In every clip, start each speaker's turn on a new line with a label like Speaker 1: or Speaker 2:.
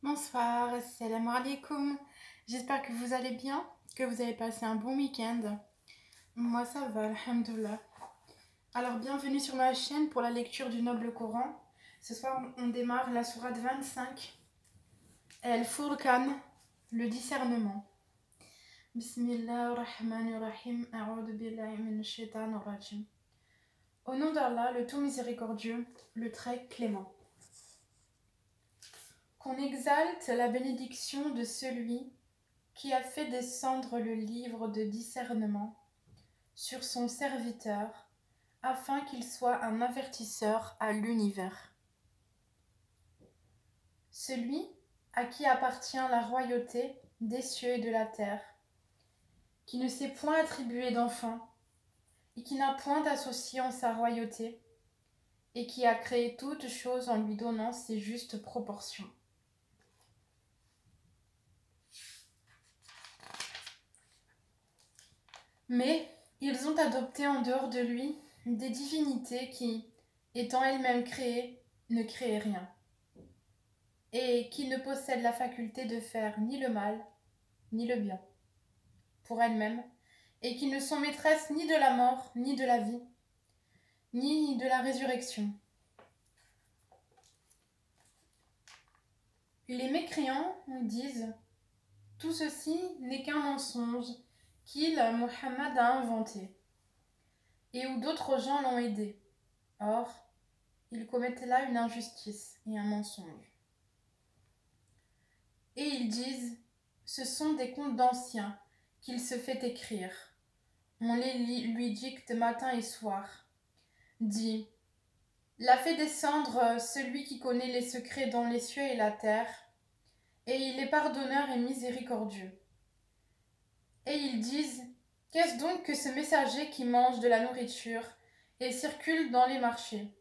Speaker 1: Bonsoir, assalamu alaikum. J'espère que vous allez bien, que vous avez passé un bon week-end. Moi ça va, alhamdoulilah. Alors bienvenue sur ma chaîne pour la lecture du Noble Coran. Ce soir on démarre la sourate 25, Al-Furqan, le discernement. Bismillahirrahmanirrahim, a'udhu billahi minash shaitanir rajim. Au nom d'Allah, le tout miséricordieux, le très clément. Qu'on exalte la bénédiction de celui qui a fait descendre le livre de discernement sur son serviteur, afin qu'il soit un avertisseur à l'univers. Celui à qui appartient la royauté des cieux et de la terre, qui ne s'est point attribué d'enfant, et qui n'a point d'associé en sa royauté, et qui a créé toutes choses en lui donnant ses justes proportions. Mais ils ont adopté en dehors de lui des divinités qui, étant elles-mêmes créées, ne créaient rien, et qui ne possèdent la faculté de faire ni le mal, ni le bien, pour elles-mêmes, et qui ne sont maîtresses ni de la mort, ni de la vie, ni de la résurrection. Les mécréants disent « Tout ceci n'est qu'un mensonge qu'il, Mohammed, a inventé, et où d'autres gens l'ont aidé. Or, ils commettent là une injustice et un mensonge. » Et ils disent « Ce sont des contes d'anciens qu'il se fait écrire. On les lui dicte matin et soir. » Dit « L'a fait descendre celui qui connaît les secrets dans les cieux et la terre, et il est pardonneur et miséricordieux. » Et ils disent « Qu'est-ce donc que ce messager qui mange de la nourriture et circule dans les marchés?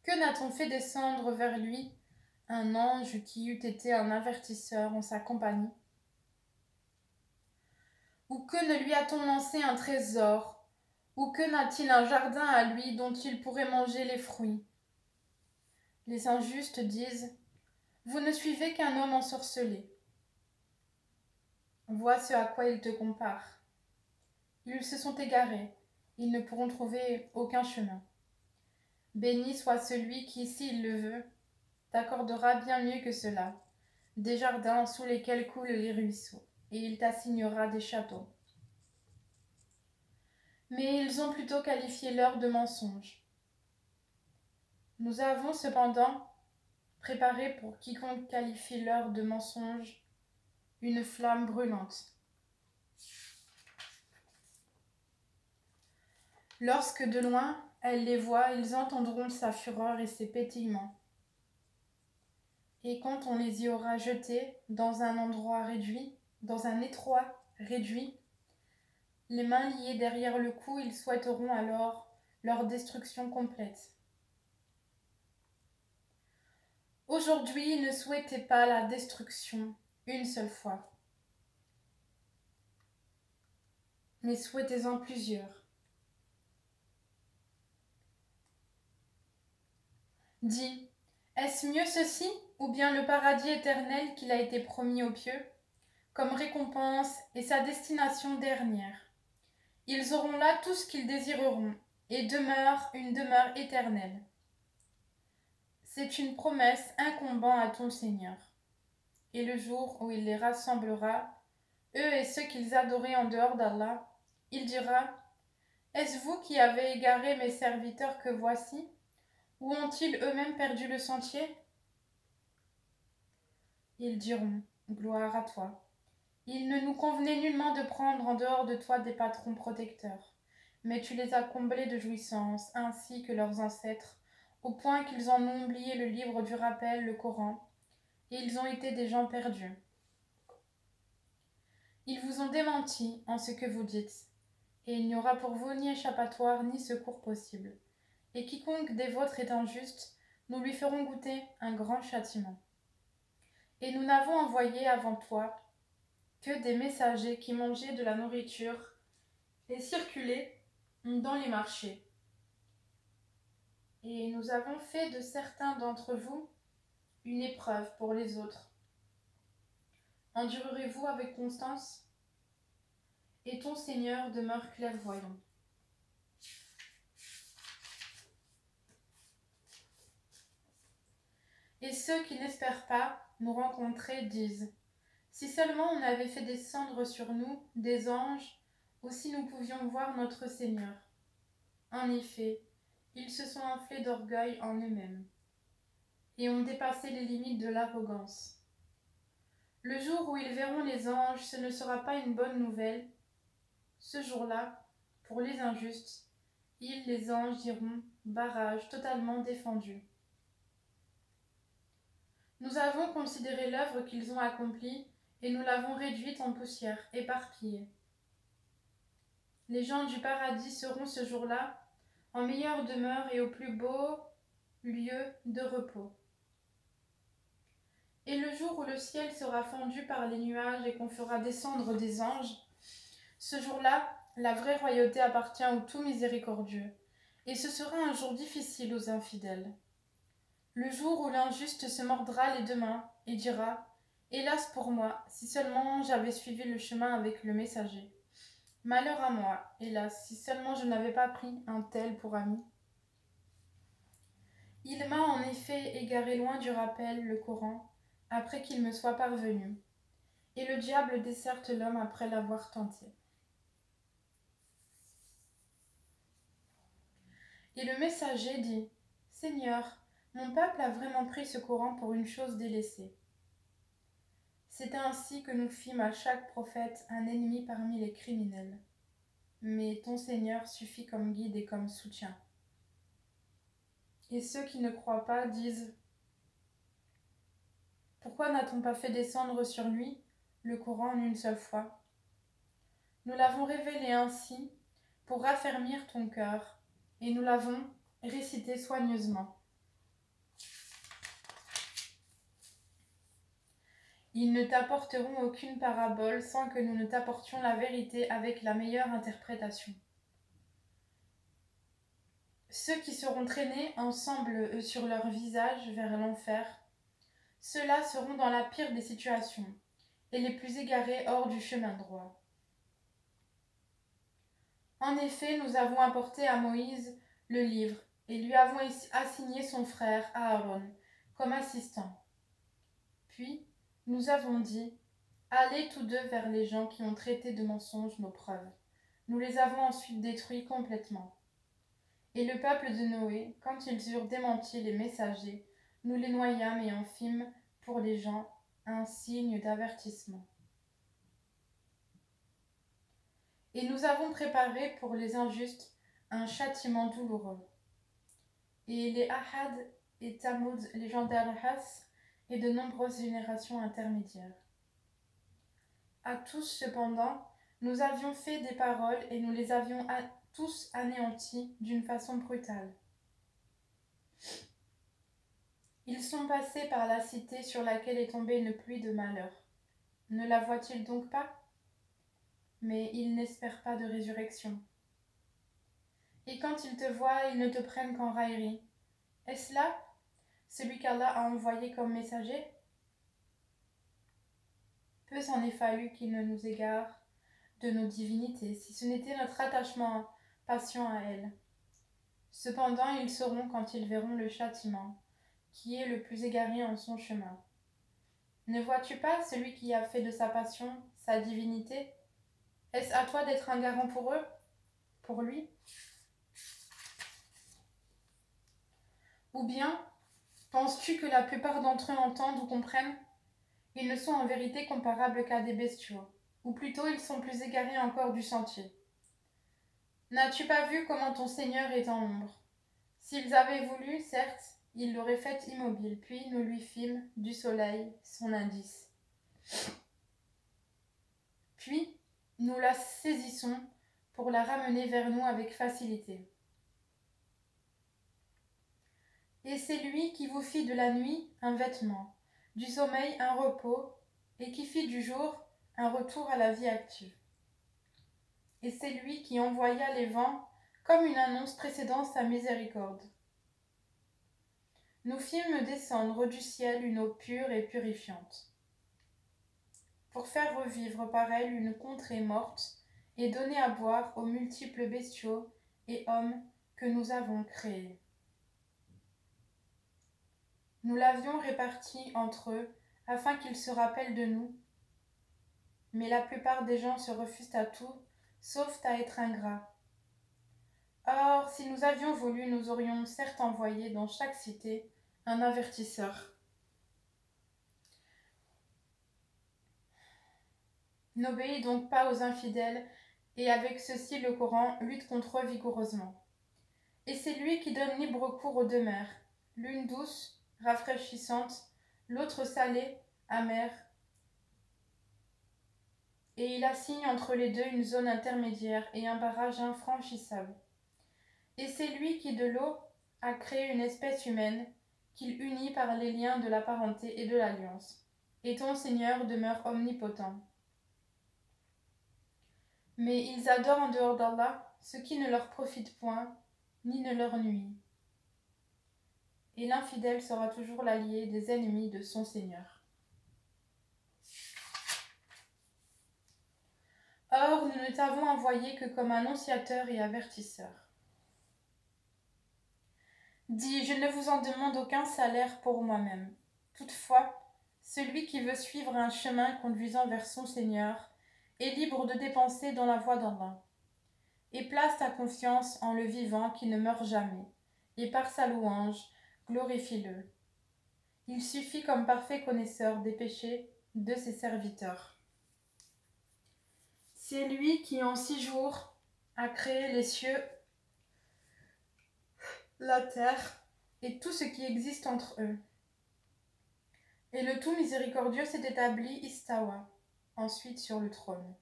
Speaker 1: Que n'a-t-on fait descendre vers lui un ange qui eût été un avertisseur en sa compagnie? Ou que ne lui a-t-on lancé un trésor? Ou que n'a-t-il un jardin à lui dont il pourrait manger les fruits? » Les injustes disent « Vous ne suivez qu'un homme ensorcelé. Vois ce à quoi ils te comparent. Ils se sont égarés, ils ne pourront trouver aucun chemin. Béni soit celui qui, s'il le veut, t'accordera bien mieux que cela, des jardins sous lesquels coulent les ruisseaux, et il t'assignera des châteaux. » Mais ils ont plutôt qualifié l'heure de mensonge. Nous avons cependant préparé pour quiconque qualifie l'heure de mensonge une flamme brûlante. Lorsque de loin elle les voit, ils entendront sa fureur et ses pétillements. Et quand on les y aura jetés dans un endroit réduit, dans un étroit réduit, les mains liées derrière le cou, ils souhaiteront alors leur destruction complète. Aujourd'hui, ne souhaitez pas la destruction une seule fois, mais souhaitez-en plusieurs. Dis, est-ce mieux ceci, ou bien le paradis éternel qu'il a été promis aux pieux, comme récompense et sa destination dernière? Ils auront là tout ce qu'ils désireront, et demeure une demeure éternelle. C'est une promesse incombant à ton Seigneur. Et le jour où il les rassemblera, eux et ceux qu'ils adoraient en dehors d'Allah, il dira « Est-ce vous qui avez égaré mes serviteurs que voici, ou ont-ils eux-mêmes perdu le sentier ?» Ils diront « Gloire à toi. Il ne nous convenait nullement de prendre en dehors de toi des patrons protecteurs, mais tu les as comblés de jouissances, ainsi que leurs ancêtres, au point qu'ils en ont oublié le livre du rappel, le Coran, et ils ont été des gens perdus. Ils vous ont démenti en ce que vous dites, et il n'y aura pour vous ni échappatoire ni secours possible. Et quiconque des vôtres est injuste, nous lui ferons goûter un grand châtiment. Et nous n'avons envoyé avant toi que des messagers qui mangeaient de la nourriture et circulaient dans les marchés. Et nous avons fait de certains d'entre vous une épreuve pour les autres, endurerez-vous avec constance? Et ton Seigneur demeure clairvoyant. Et ceux qui n'espèrent pas nous rencontrer disent: si seulement on avait fait descendre sur nous des anges, ou si nous pouvions voir notre Seigneur. En effet, ils se sont enflés d'orgueil en eux-mêmes, et ont dépassé les limites de l'arrogance. Le jour où ils verront les anges, ce ne sera pas une bonne nouvelle. Ce jour-là, pour les injustes, ils, les anges, diront: barrage totalement défendu. Nous avons considéré l'œuvre qu'ils ont accomplie, et nous l'avons réduite en poussière, éparpillée. Les gens du paradis seront ce jour-là en meilleure demeure et au plus beau lieu de repos. Et le jour où le ciel sera fendu par les nuages et qu'on fera descendre des anges, ce jour-là, la vraie royauté appartient au tout miséricordieux, et ce sera un jour difficile aux infidèles. Le jour où l'injuste se mordra les deux mains et dira: hélas pour moi, si seulement j'avais suivi le chemin avec le messager. Malheur à moi, hélas, si seulement je n'avais pas pris un tel pour ami. Il m'a en effet égaré loin du rappel, le Coran, après qu'il me soit parvenu, et le diable desserte l'homme après l'avoir tenté. Et le messager dit: Seigneur, mon peuple a vraiment pris ce Coran pour une chose délaissée. C'est ainsi que nous fîmes à chaque prophète un ennemi parmi les criminels. Mais ton Seigneur suffit comme guide et comme soutien. Et ceux qui ne croient pas disent: pourquoi n'a-t-on pas fait descendre sur lui le Coran en une seule fois? Nous l'avons révélé ainsi pour raffermir ton cœur, et nous l'avons récité soigneusement. Ils ne t'apporteront aucune parabole sans que nous ne t'apportions la vérité avec la meilleure interprétation. Ceux qui seront traînés ensemble sur leur visage vers l'enfer, ceux-là seront dans la pire des situations, et les plus égarés hors du chemin droit. En effet, nous avons apporté à Moïse le livre, et lui avons assigné son frère Aaron comme assistant. Puis, nous avons dit: allez tous deux vers les gens qui ont traité de mensonges nos preuves. Nous les avons ensuite détruits complètement. Et le peuple de Noé, quand ils eurent démenti les messagers, nous les noyâmes et en fîmes pour les gens un signe d'avertissement. Et nous avons préparé pour les injustes un châtiment douloureux. Et les Ahad et Tamoud légendaires Has et de nombreuses générations intermédiaires. À tous, cependant, nous avions fait des paroles et nous les avions tous anéantis d'une façon brutale. Ils sont passés par la cité sur laquelle est tombée une pluie de malheur. Ne la voient-ils donc pas? Mais ils n'espèrent pas de résurrection. Et quand ils te voient, ils ne te prennent qu'en raillerie. Est-ce là celui qu'Allah a envoyé comme messager? Peu s'en est fallu qu'il ne nous égare de nos divinités, si ce n'était notre attachement patient à elles. Cependant, ils sauront quand ils verront le châtiment, qui est le plus égaré en son chemin. Ne vois-tu pas celui qui a fait de sa passion sa divinité? Est-ce à toi d'être un garant pour eux, pour lui? Ou bien, penses-tu que la plupart d'entre eux entendent ou comprennent? Ils ne sont en vérité comparables qu'à des bestiaux, ou plutôt ils sont plus égarés encore du sentier. N'as-tu pas vu comment ton Seigneur est en ombre? S'ils avaient voulu, certes, ils l'auraient fait immobile, puis nous lui fîmes du soleil son indice. Puis nous la saisissons pour la ramener vers nous avec facilité. Et c'est lui qui vous fit de la nuit un vêtement, du sommeil un repos, et qui fit du jour un retour à la vie active. Et c'est lui qui envoya les vents comme une annonce précédant sa miséricorde. Nous fîmes descendre du ciel une eau pure et purifiante. pour faire revivre par elle une contrée morte et donner à boire aux multiples bestiaux et hommes que nous avons créés. Nous l'avions réparti entre eux afin qu'ils se rappellent de nous, mais la plupart des gens se refusent à tout, sauf à être ingrats. Or, si nous avions voulu, nous aurions certes envoyé dans chaque cité un avertisseur. N'obéis donc pas aux infidèles, et avec ceci le Coran lutte contre eux vigoureusement. Et c'est lui qui donne libre cours aux deux mers, l'une douce, rafraîchissante, l'autre salée, amère, et il assigne entre les deux une zone intermédiaire et un barrage infranchissable. Et c'est lui qui de l'eau a créé une espèce humaine, qu'il unit par les liens de la parenté et de l'alliance. Et ton Seigneur demeure omnipotent. Mais ils adorent en dehors d'Allah ce qui ne leur profite point, ni ne leur nuit. Et l'infidèle sera toujours l'allié des ennemis de son Seigneur. Or, nous ne t'avons envoyé que comme annonciateur et avertisseur. Dis, je ne vous en demande aucun salaire pour moi-même. Toutefois, celui qui veut suivre un chemin conduisant vers son Seigneur est libre de dépenser dans la voie d'Allah. Et place ta confiance en le vivant qui ne meurt jamais, et par sa louange, glorifie-le. Il suffit comme parfait connaisseur des péchés de ses serviteurs. C'est lui qui en 6 jours a créé les cieux, la terre et tout ce qui existe entre eux. Et le tout miséricordieux s'est établi istawa, ensuite sur le trône.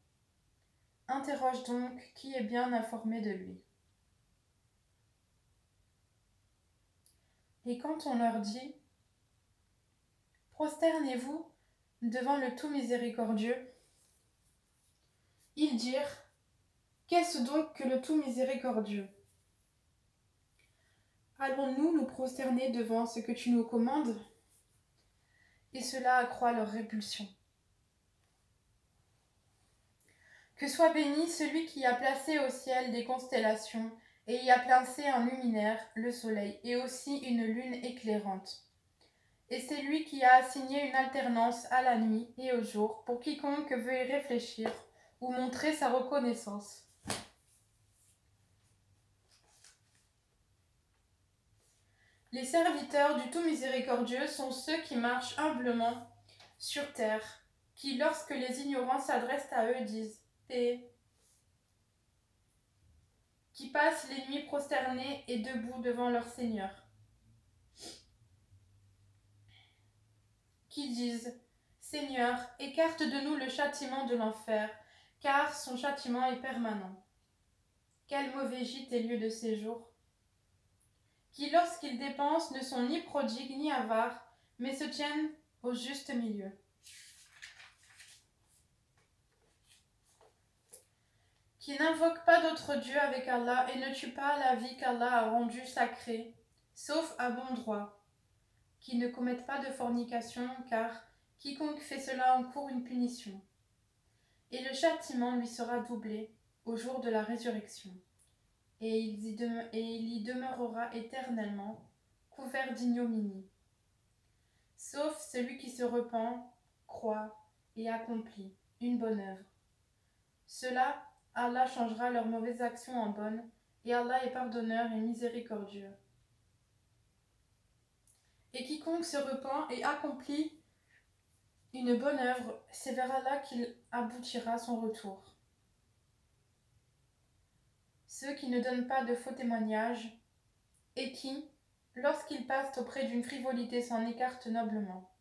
Speaker 1: Interroge donc qui est bien informé de lui. Et quand on leur dit « Prosternez-vous devant le tout miséricordieux », ils dirent « Qu'est-ce donc que le tout miséricordieux ? Allons-nous nous prosterner devant ce que tu nous commandes ?» Et cela accroît leur répulsion. Que soit béni celui qui a placé au ciel des constellations et y a placé un luminaire, le soleil, et aussi une lune éclairante. Et c'est lui qui a assigné une alternance à la nuit et au jour pour quiconque veut y réfléchir ou montrer sa reconnaissance. Les serviteurs du tout miséricordieux sont ceux qui marchent humblement sur terre, qui, lorsque les ignorants s'adressent à eux, disent « Paix », qui passent les nuits prosternés et debout devant leur Seigneur, qui disent « Seigneur, écarte de nous le châtiment de l'enfer, car son châtiment est permanent. Quel mauvais gîte et lieu de séjour !» Qui, lorsqu'ils dépensent, ne sont ni prodigues ni avares, mais se tiennent au juste milieu. Qui n'invoquent pas d'autre Dieu avec Allah et ne tuent pas la vie qu'Allah a rendue sacrée, sauf à bon droit. Qui ne commettent pas de fornication, car quiconque fait cela encourt une punition. Et le châtiment lui sera doublé au jour de la résurrection. Et il y demeurera éternellement, couvert d'ignominie. Sauf celui qui se repent, croit et accomplit une bonne œuvre. Cela, Allah changera leurs mauvaises actions en bonnes, et Allah est pardonneur et miséricordieux. Et quiconque se repent et accomplit une bonne œuvre, c'est vers Allah qu'il aboutira son retour. Ceux qui ne donnent pas de faux témoignages, et qui, lorsqu'ils passent auprès d'une frivolité, s'en écartent noblement.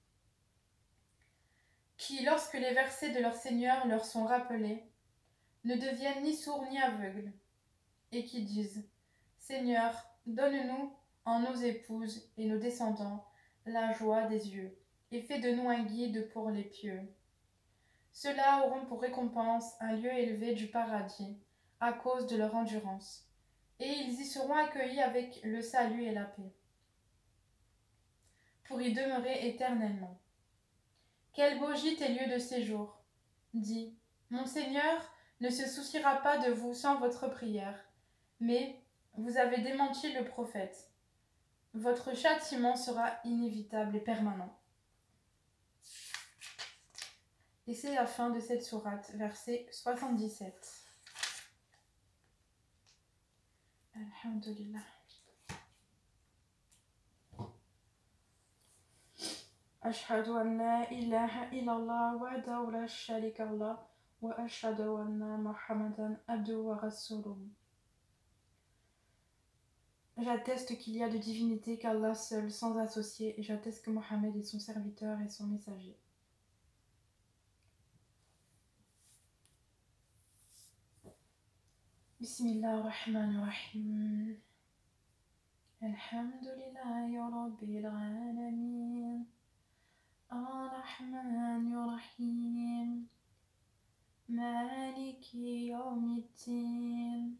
Speaker 1: Qui, lorsque les versets de leur Seigneur leur sont rappelés, ne deviennent ni sourds ni aveugles, et qui disent « Seigneur, donne-nous en nos épouses et nos descendants la joie des yeux, et fais de nous un guide pour les pieux. » Ceux-là auront pour récompense un lieu élevé du paradis, à cause de leur endurance, et ils y seront accueillis avec le salut et la paix, pour y demeurer éternellement. Quel beau gîte et lieu de séjour! dit: Mon Seigneur ne se souciera pas de vous sans votre prière, mais vous avez démenti le prophète. Votre châtiment sera inévitable et permanent. Et c'est la fin de cette sourate, verset 77. Alhamdulillah. أشهد أن لا إله إلا الله وحده لا شريك له وأشهد أن محمدا عبده ورسوله. J'atteste qu'il y a de divinité qu'Allah seul, sans associé, et j'atteste que Mohammed est son serviteur et son messager. Bismillahirrahmanirrahim. Alhamdulillahi Rabbil Alamin. Ar-Rahmanir-Rahim. Maliki Yawmiddin.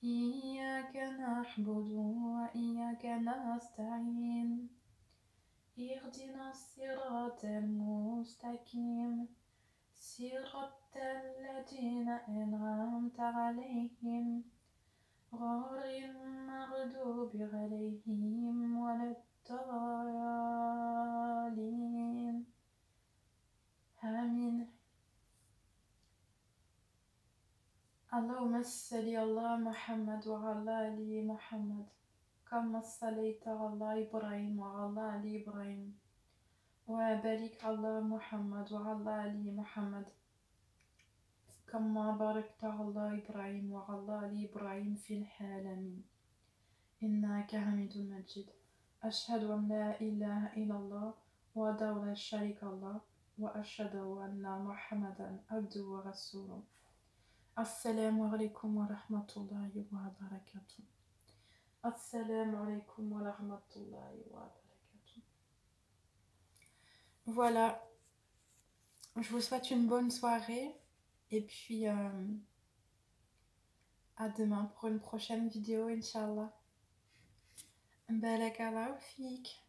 Speaker 1: إياك نعبد وإياك نستعين اهدنا الصراط المستقيم صراط الذين أنعمت عليهم غير المغضوب عليهم ولا الضالين آمين. اللهم صل على محمد وعلى آل محمد كما صليت على إبراهيم وعلى آل إبراهيم وبارك على محمد وعلى آل محمد كما باركت على إبراهيم وعلى آل إبراهيم في العالمين إنك حميد مجيد. أشهد أن لا إله إلا الله وحده لا شريك له وأشهد أن محمدا عبده ورسوله. Assalamu alaikum wa rahmatullahi wa barakatuh. Assalamu alaikum wa rahmatullahi wa barakatuh. Voilà, je vous souhaite une bonne soirée et puis à demain pour une prochaine vidéo, Inch'Allah. Barakallahu fik.